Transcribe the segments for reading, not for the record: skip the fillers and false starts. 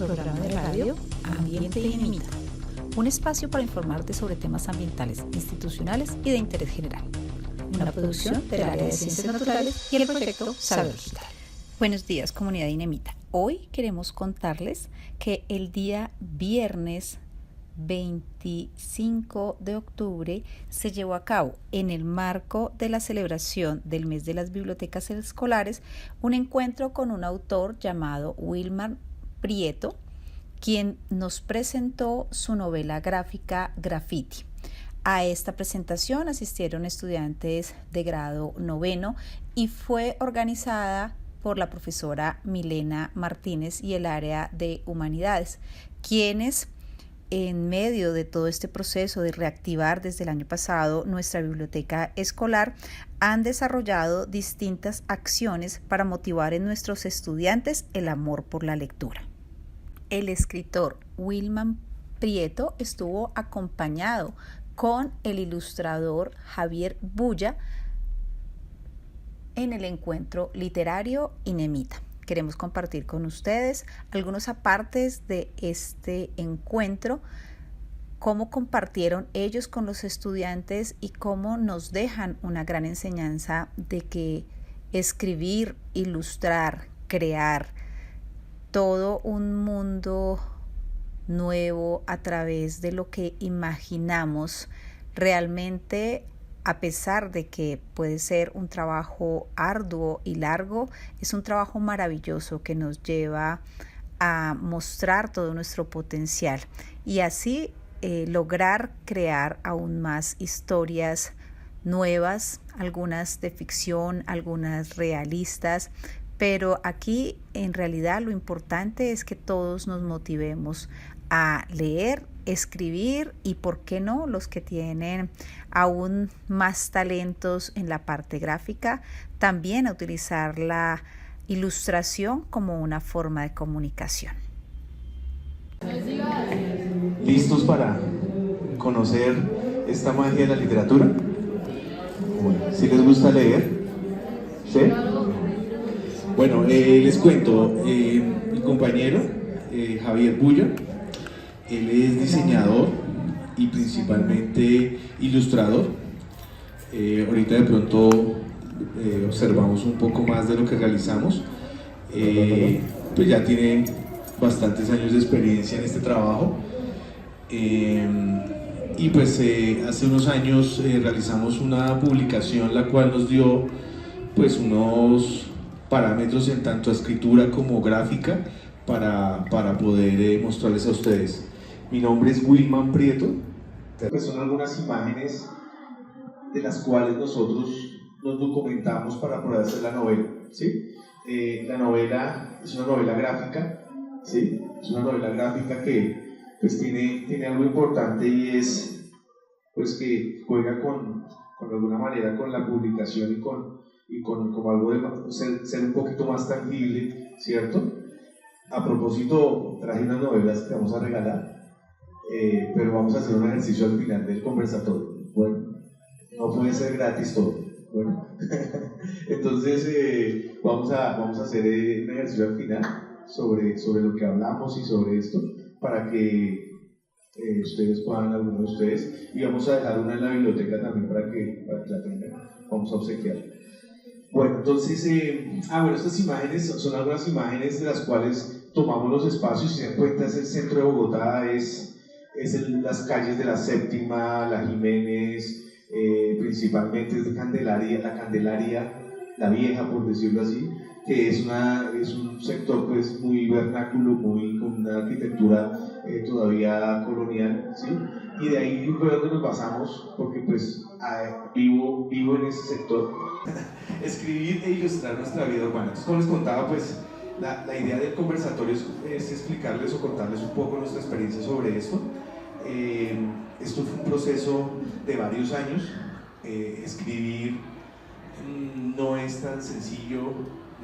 programa de radio Ambiente Inemita, un espacio para informarte sobre temas ambientales, institucionales y de interés general. Una producción del área de Ciencias Naturales y el proyecto Saber Digital. Buenos días, comunidad Inemita. Hoy queremos contarles que el día viernes 25 de octubre se llevó a cabo, en el marco de la celebración del mes de las bibliotecas escolares, un encuentro con un autor llamado Wilman Prieto, quien nos presentó su novela gráfica Graffiti. A esta presentación asistieron estudiantes de grado noveno y fue organizada por la profesora Milena Martínez y el área de Humanidades, quienes en medio de todo este proceso de reactivar desde el año pasado nuestra biblioteca escolar, han desarrollado distintas acciones para motivar en nuestros estudiantes el amor por la lectura. El escritor Wilman Prieto estuvo acompañado con el ilustrador Javier Bulla en el encuentro literario Inemita. Queremos compartir con ustedes algunos apartes de este encuentro, cómo compartieron ellos con los estudiantes y cómo nos dejan una gran enseñanza de que escribir, ilustrar, crear todo un mundo nuevo a través de lo que imaginamos realmente, a pesar de que puede ser un trabajo arduo y largo, es un trabajo maravilloso que nos lleva a mostrar todo nuestro potencial y así lograr crear aún más historias nuevas, algunas de ficción, algunas realistas, pero aquí en realidad lo importante es que todos nos motivemos a leer, escribir y, por qué no, los que tienen aún más talentos en la parte gráfica, también a utilizar la ilustración como una forma de comunicación. ¿Listos para conocer esta magia de la literatura? Bueno, ¿sí les gusta leer? ¿Sí? Bueno, les cuento, mi compañero Javier Bulla, él es diseñador y principalmente ilustrador. Ahorita de pronto observamos un poco más de lo que realizamos. Pues ya tiene bastantes años de experiencia en este trabajo. Y pues hace unos años realizamos una publicación la cual nos dio pues unos parámetros en tanto escritura como gráfica para poder mostrarles a ustedes. Mi nombre es Wilman Prieto. Pues son algunas imágenes de las cuales nosotros nos documentamos para poder hacer la novela, ¿sí? La novela es una novela gráfica, ¿sí? Es una novela gráfica que pues tiene algo importante y es pues que juega con alguna manera con la publicación y con como algo de ser un poquito más tangible, ¿cierto? A propósito, traje unas novelas que vamos a regalar, pero vamos a hacer un ejercicio al final del conversatorio. Bueno, no puede ser gratis todo. Bueno, entonces vamos a hacer un ejercicio al final sobre lo que hablamos y sobre esto, para que ustedes puedan, algunos de ustedes, y vamos a dejar una en la biblioteca también para que la tengan. Vamos a obsequiar. Bueno, entonces, estas imágenes son algunas imágenes de las cuales tomamos los espacios. Si se dan cuenta, es el centro de Bogotá, las calles de la Séptima, la Jiménez, principalmente es de Candelaria, la Candelaria, la Vieja, por decirlo así, que es un sector pues muy vernáculo, con una arquitectura todavía colonial, ¿sí? Y de ahí fue donde nos basamos, porque pues vivo en ese sector. Escribir e ilustrar nuestra vida urbana. Entonces, como les contaba, pues la idea del conversatorio es explicarles o contarles un poco nuestra experiencia sobre esto. Esto fue un proceso de varios años. Escribir no es tan sencillo,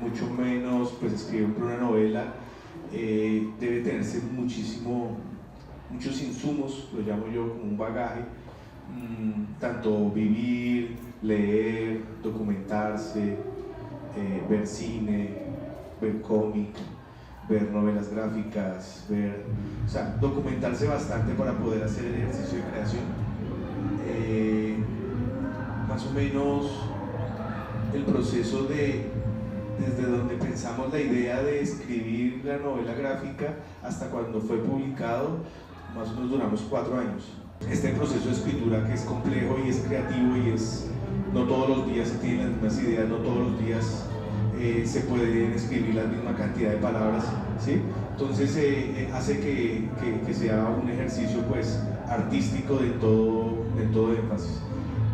mucho menos pues escribir una novela. Debe tenerse muchos insumos, lo llamo yo como un bagaje, tanto vivir, leer, documentarse, ver cine, ver cómic, ver novelas gráficas, o sea, documentarse bastante para poder hacer el ejercicio de creación. Más o menos el proceso desde donde pensamos la idea de escribir la novela gráfica hasta cuando fue publicado, más o menos duramos 4 años. Este proceso de escritura, que es complejo y es creativo y no todos los días se tienen las mismas ideas, no todos los días se pueden escribir la misma cantidad de palabras, ¿sí? Entonces hace que sea un ejercicio pues artístico de todo énfasis.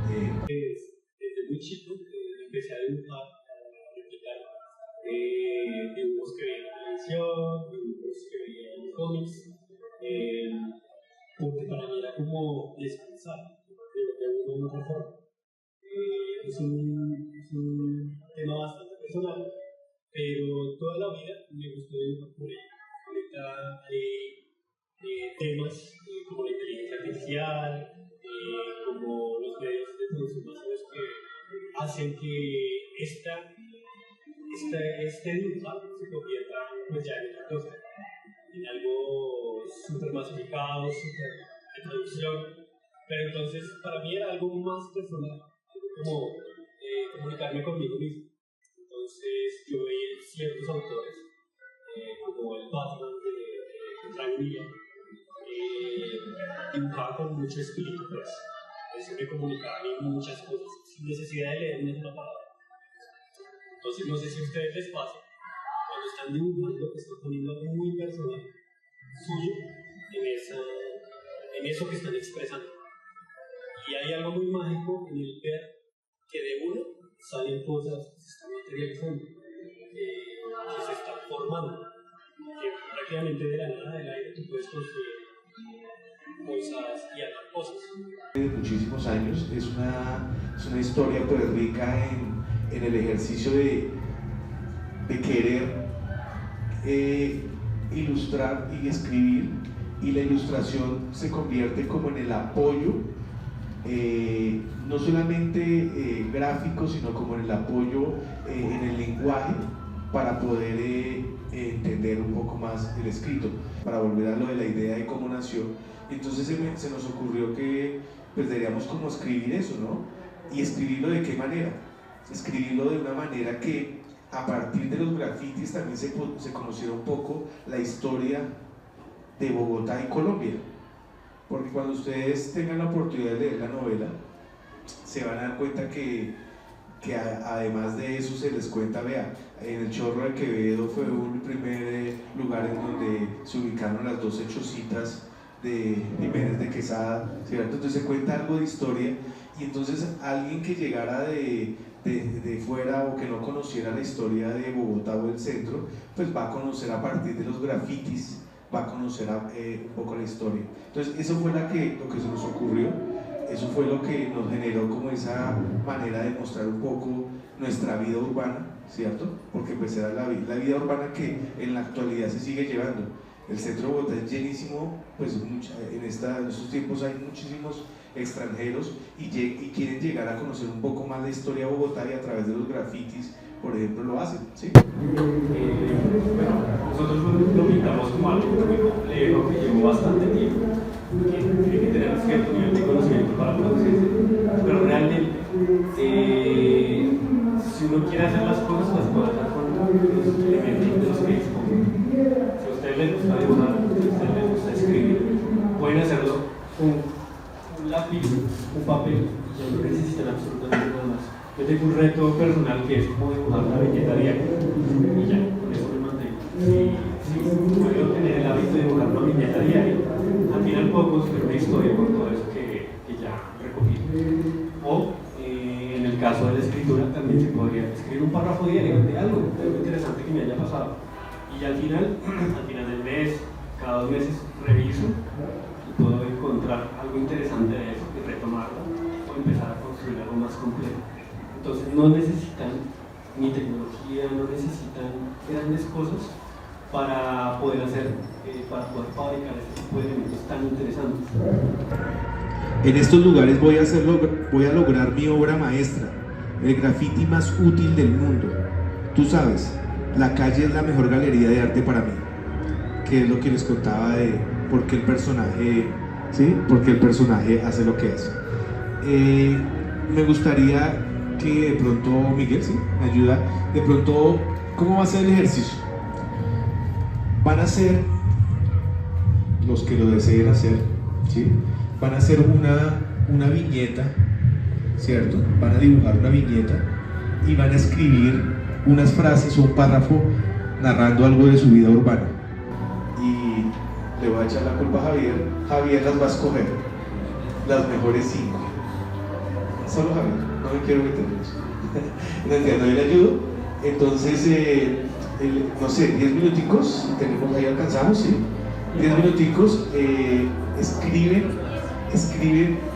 Desde muy chico empecé a dibujar, a replicar dibujos que veía en la televisión, dibujos que veía en cómics, porque para mí era como descansar de una u otra forma. Es un tema bastante personal, pero toda la vida me gustó dibujar por ello. Ahorita hay temas como la inteligencia artificial, como los medios de producción masivos que hacen que este dibujar se convierta pues ya en otra cosa, en algo súper masificado, súper de traducción. Pero entonces para mí era algo más personal, algo como comunicarme conmigo mismo. Entonces yo veía ciertos autores, como el Batman de Frank Miller, dibujaba con mucho espíritu, pues. Eso me comunicaba a mí muchas cosas, sin necesidad de leer una sola palabra. Entonces no sé si a ustedes les pasa, cuando están dibujando, están poniendo algo muy personal, suyo, en eso que están expresando. Y hay algo muy mágico en el ver que de uno salen cosas que se están materializando, que se están formando, que prácticamente de la nada del aire tú puedes construir cosas y armar cosas. De muchísimos años, es una historia pues rica en el ejercicio de querer ilustrar y escribir, y la ilustración se convierte como en el apoyo, no solamente gráfico, sino como en el apoyo en el lenguaje para poder entender un poco más el escrito, para volver a lo de la idea de cómo nació. Entonces se nos ocurrió que pues deberíamos como escribir eso, ¿no? Y escribirlo de qué manera, escribirlo de una manera que a partir de los grafitis también se conociera un poco la historia de Bogotá y Colombia, porque cuando ustedes tengan la oportunidad de leer la novela se van a dar cuenta que además de eso se les cuenta, vea, en el Chorro de Quevedo fue un primer lugar en donde se ubicaron las 12 chocitas de Jiménez de Quesada, ¿cierto? Entonces se cuenta algo de historia, y entonces alguien que llegara de fuera o que no conociera la historia de Bogotá o del centro, pues va a conocer a partir de los grafitis, va a conocer un poco la historia. Entonces eso fue lo que se nos ocurrió, eso fue lo que nos generó como esa manera de mostrar un poco nuestra vida urbana, ¿cierto? Porque pues era la vida urbana que en la actualidad se sigue llevando. El centro de Bogotá es llenísimo, pues en estos tiempos hay muchísimos extranjeros y quieren llegar a conocer un poco más la historia de Bogotá, y a través de los grafitis, por ejemplo, lo hacen, ¿sí? Bueno, nosotros lo pintamos como algo muy complejo, que llevó bastante tiempo, que tiene que tener cierto nivel de conocimiento para producirse, pero realmente, si uno quiere hacer las cosas puede hacer con los elementos de los que disponen. Si a ustedes les gusta dibujar, si a ustedes les gusta escribir, pueden hacerlo con un lápiz, un papel, y ya no necesitan absolutamente nada más. Yo tengo un reto personal que es como dibujar una viñeta diaria, y ya, con eso me mantengo. Si puedo tener el hábito de dibujar una viñeta diaria, al final puedo construir una historia con todo eso que ya recogí. O en el caso de la escritura también se podría escribir un párrafo diario de algo interesante que me haya pasado. Y al final del mes, cada 2 meses, reviso y puedo encontrar algo interesante de eso y retomarlo o empezar a construir algo más complejo. Entonces no necesitan ni tecnología, no necesitan grandes cosas para poder fabricar este tipo de elementos tan interesantes. En estos lugares voy a lograr mi obra maestra, el graffiti más útil del mundo. Tú sabes, la calle es la mejor galería de arte para mí. que es lo que les contaba de por qué el personaje, ¿sí? Por qué el personaje hace lo que hace. Me gustaría que de pronto, Miguel, ¿sí? Me ayuda, de pronto, ¿cómo va a ser el ejercicio? Van a ser, los que lo deseen hacer, ¿sí? Van a hacer una viñeta, ¿cierto? Van a dibujar una viñeta y van a escribir unas frases o un párrafo narrando algo de su vida urbana. Y le voy a echar la culpa a Javier. Javier las va a escoger, las mejores 5. Solo Javier, no me quiero meter en eso. No entiendo, yo le ayudo. Entonces, no sé, 10 minuticos, tenemos ahí, alcanzamos, ¿sí? 10 minuticos, escriben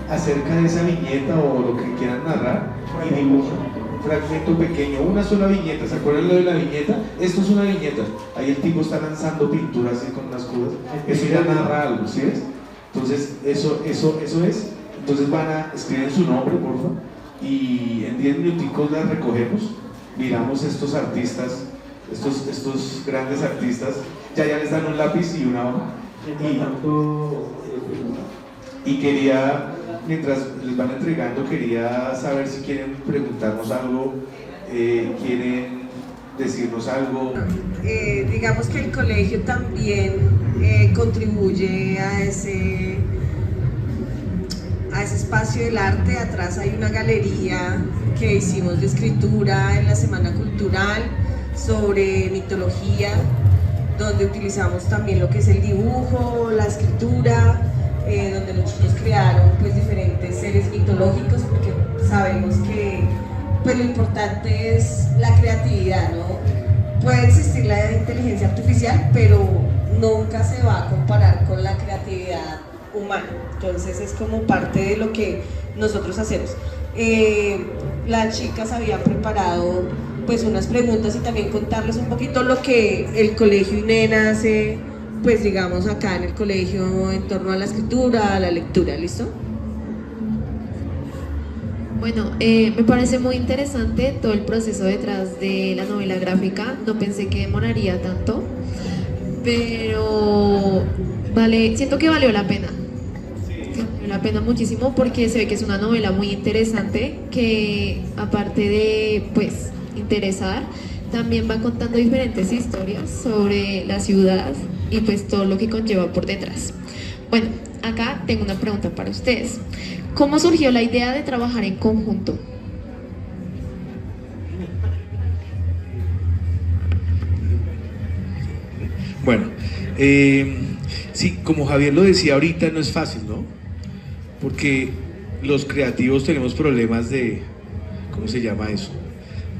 acerca de esa viñeta o lo que quieran narrar y dibujan un fragmento pequeño, una sola viñeta. ¿Se acuerdan lo de la viñeta? Esto es una viñeta. Ahí el tipo está lanzando pinturas así con unas cubas. Eso ya narra algo, ¿sí ves? Entonces, eso es. Entonces van a escribir su nombre, por favor, y en 10 minuticos las recogemos, miramos estos artistas, estos grandes artistas, ya les dan un lápiz y una hoja. Y quería, mientras les van entregando, quería saber si quieren preguntarnos algo, quieren decirnos algo. Digamos que el colegio también contribuye a ese espacio del arte. Atrás hay una galería que hicimos de escritura en la Semana Cultural sobre mitología, donde utilizamos también lo que es el dibujo, la escritura, donde los chicos crearon pues diferentes seres mitológicos, porque sabemos que pues lo importante es la creatividad, ¿no? Puede existir la inteligencia artificial, pero nunca se va a comparar con la creatividad humana. Entonces es como parte de lo que nosotros hacemos. Las chicas habían preparado pues unas preguntas y también contarles un poquito lo que el colegio INEN hace, pues digamos acá en el colegio en torno a la escritura, a la lectura. ¿Listo? Bueno, me parece muy interesante todo el proceso detrás de la novela gráfica. No pensé que demoraría tanto, pero siento que valió la pena. Valió la pena muchísimo porque se ve que es una novela muy interesante que, aparte de pues interesar, también va contando diferentes historias sobre la ciudad y pues todo lo que conlleva por detrás. Bueno, acá tengo una pregunta para ustedes. ¿Cómo surgió la idea de trabajar en conjunto? Bueno, sí, como Javier lo decía ahorita, no es fácil, ¿no? Porque los creativos tenemos problemas de, ¿cómo se llama eso?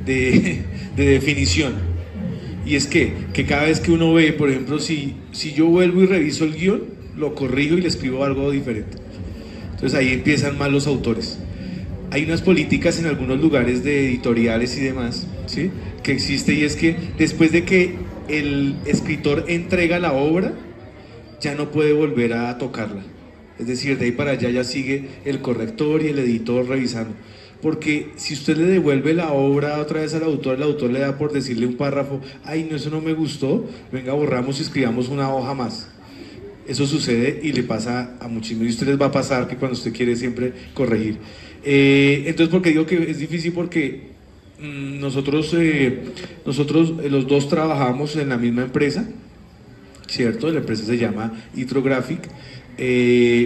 De definición. Y es que cada vez que uno ve, por ejemplo, si yo vuelvo y reviso el guión, lo corrijo y le escribo algo diferente. Entonces ahí empiezan mal los autores. Hay unas políticas en algunos lugares de editoriales y demás, ¿sí?, que existe, y es que después de que el escritor entrega la obra, ya no puede volver a tocarla. Es decir, de ahí para allá ya sigue el corrector y el editor revisando. Porque si usted le devuelve la obra otra vez al autor, el autor le da por decirle un párrafo: ay, no, eso no me gustó, venga, borramos y escribamos una hoja más. Eso sucede y le pasa a muchísimos, y a ustedes va a pasar que cuando usted quiere siempre corregir. Entonces, ¿por qué digo que es difícil? Porque nosotros los dos trabajamos en la misma empresa, ¿cierto? La empresa se llama Itrographic.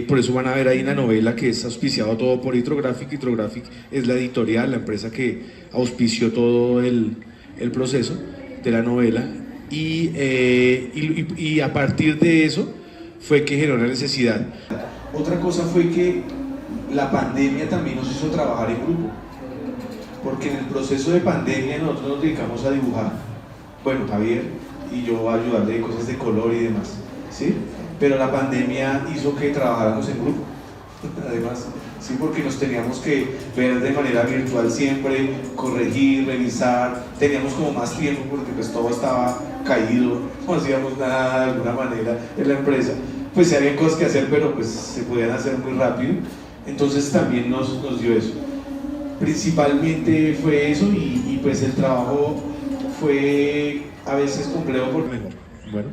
Por eso van a ver ahí en la novela que es auspiciado todo por Itrographic. Itrographic es la editorial, la empresa que auspició todo el proceso de la novela, y a partir de eso fue que generó la necesidad. Otra cosa fue que la pandemia también nos hizo trabajar en grupo, porque en el proceso de pandemia nosotros nos dedicamos a dibujar. Bueno, Javier y yo a ayudarle de cosas de color y demás, ¿sí? Pero la pandemia hizo que trabajáramos en grupo, además, sí, porque nos teníamos que ver de manera virtual siempre, corregir, revisar, teníamos como más tiempo porque pues todo estaba caído, no hacíamos nada de alguna manera en la empresa. Pues sí había cosas que hacer, pero pues se podían hacer muy rápido, entonces también nos dio eso. Principalmente fue eso, y pues el trabajo fue a veces complejo por mejor. Bueno.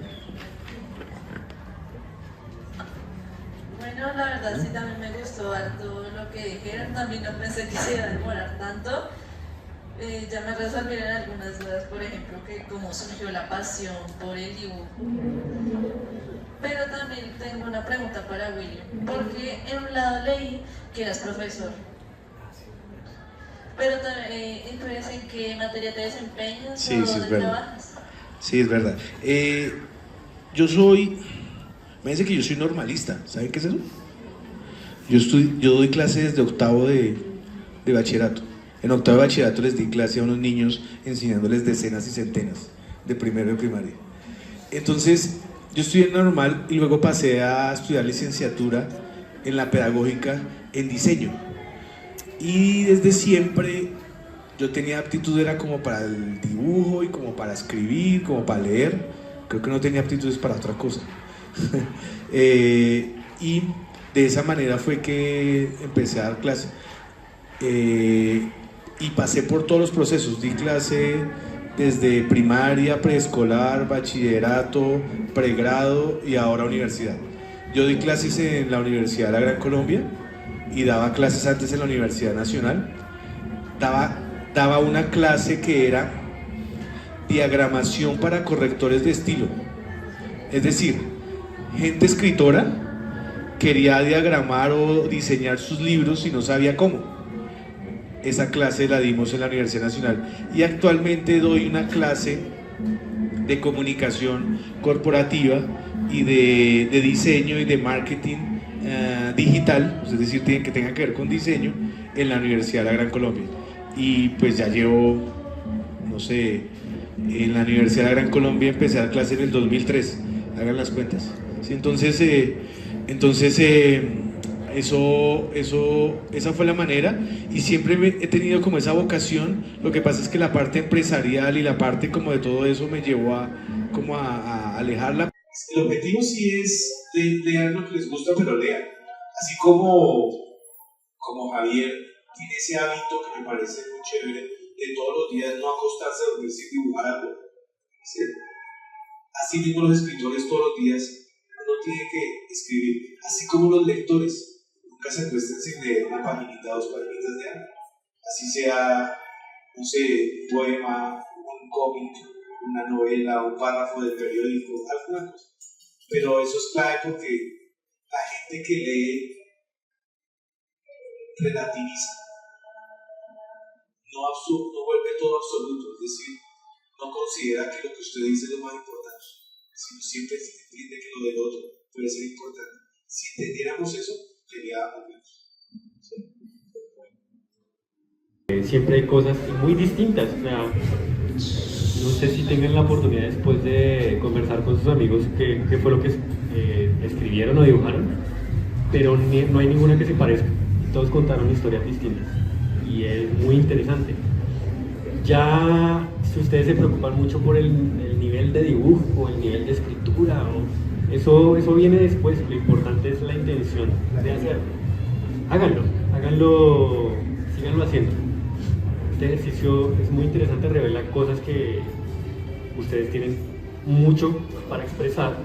No, la verdad sí también me gustó harto lo que dijeron, también no pensé que se iba a demorar tanto. Ya me resolvieron algunas dudas, por ejemplo, que cómo surgió la pasión por el dibujo. Pero también tengo una pregunta para William, porque en un lado leí que eras profesor. Pero entonces, ¿en qué materia te desempeñas o dónde trabajas? Sí, es verdad. Me dice que yo soy normalista. ¿Saben qué es eso? Yo doy clases de octavo de bachillerato. En octavo de bachillerato les di clase a unos niños enseñándoles decenas y centenas de primero de primaria. Entonces, yo estudié normal y luego pasé a estudiar licenciatura en la pedagógica en diseño. Y desde siempre yo tenía aptitud, era como para el dibujo y como para escribir, como para leer. Creo que no tenía aptitudes para otra cosa. Y de esa manera fue que empecé a dar clase. Y pasé por todos los procesos, di clase desde primaria, preescolar, bachillerato, pregrado y ahora universidad. Yo di clases en la Universidad de la Gran Colombia y daba clases antes en la Universidad Nacional. Daba una clase que era diagramación para correctores de estilo. Es decir, gente escritora quería diagramar o diseñar sus libros y no sabía cómo. Esa clase la dimos en la Universidad Nacional y actualmente doy una clase de comunicación corporativa y de diseño y de marketing digital, es decir, que tenga que ver con diseño, en la Universidad de la Gran Colombia. Y pues ya llevo, no sé, en la Universidad de la Gran Colombia empecé a dar clase en el 2003, hagan las cuentas. ¿Sí? Entonces, esa fue la manera y siempre he tenido como esa vocación. Lo que pasa es que la parte empresarial y la parte como de todo eso me llevó a alejarla. El objetivo sí es leer lo que les gusta, pero lean. Así como Javier tiene ese hábito que me parece muy chévere de todos los días no acostarse a dormir sin dibujar algo. ¿Sí? Así mismo los escritores todos los días uno tiene que escribir. Así como los lectores nunca se acuestan sin leer una paginita, 2 paginitas de algo. Así sea, no sé, un poema, un cómic, una novela, un párrafo del periódico, alguna cosa. Pero eso es clave porque la gente que lee relativiza, no vuelve todo absoluto, es decir, no considera que lo que usted dice es lo más importante, sino siempre entiende que lo del otro puede ser importante. Si entendiéramos eso, sería muy bien. Siempre hay cosas muy distintas, o sea, no sé si tengan la oportunidad después de conversar con sus amigos qué fue lo que escribieron o dibujaron, pero no hay ninguna que se parezca, todos contaron historias distintas y es muy interesante. Ya si ustedes se preocupan mucho por el nivel de dibujo, el nivel de escritura, eso viene después, lo importante es la intención de hacerlo. Háganlo, síganlo haciendo. Este ejercicio es muy interesante, revela cosas que ustedes tienen mucho para expresar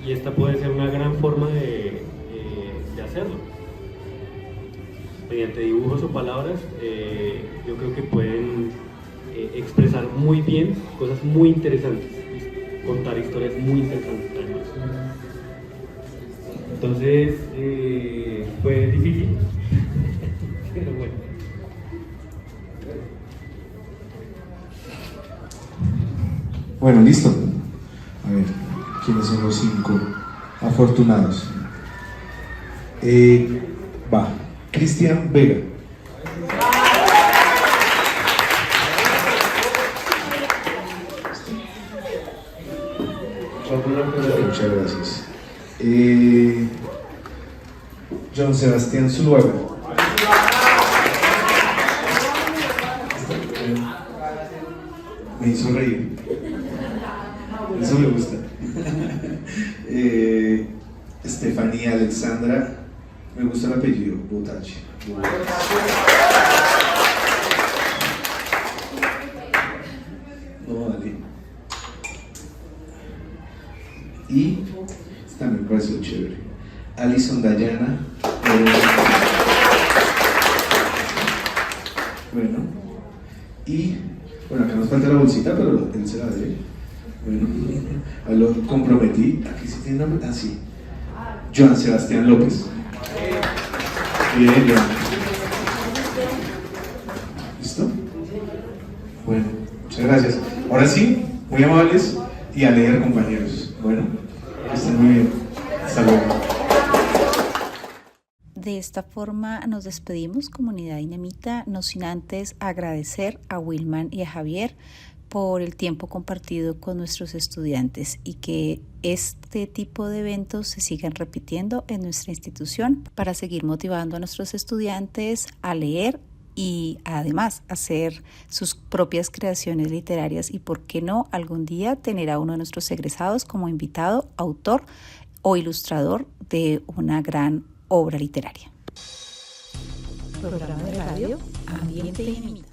y esta puede ser una gran forma de hacerlo. Mediante dibujos o palabras, yo creo que pueden expresar muy bien cosas muy interesantes, contar historias muy interesantes además. Entonces, fue difícil, pero bueno. Bueno, listo. A ver, ¿quiénes son los 5 afortunados? Cristian Vega. Muchas gracias. John Sebastián Zuluaga. Me hizo reír. Eso me gusta. Estefanía Alexandra. Me gusta el apellido, Botachi. No, dale. Y también me pareció chévere. Alison Dayana. Bueno, y bueno, acá nos falta la bolsita, pero él se la debe. Bueno, ahí lo comprometí. Aquí sí tiene nombre. Ah, sí. Joan Sebastián López. Bien, Joan. ¿Listo? Bueno, muchas gracias. Ahora sí, muy amables y a leer, compañeros. Bueno, que estén muy bien. Hasta luego. De esta forma nos despedimos, comunidad Inemita, no sin antes agradecer a Wilman y a Javier por el tiempo compartido con nuestros estudiantes y que este tipo de eventos se sigan repitiendo en nuestra institución para seguir motivando a nuestros estudiantes a leer y además hacer sus propias creaciones literarias y, por qué no, algún día tener a uno de nuestros egresados como invitado, autor o ilustrador de una gran obra literaria. Programa de radio Ambiente Inemita.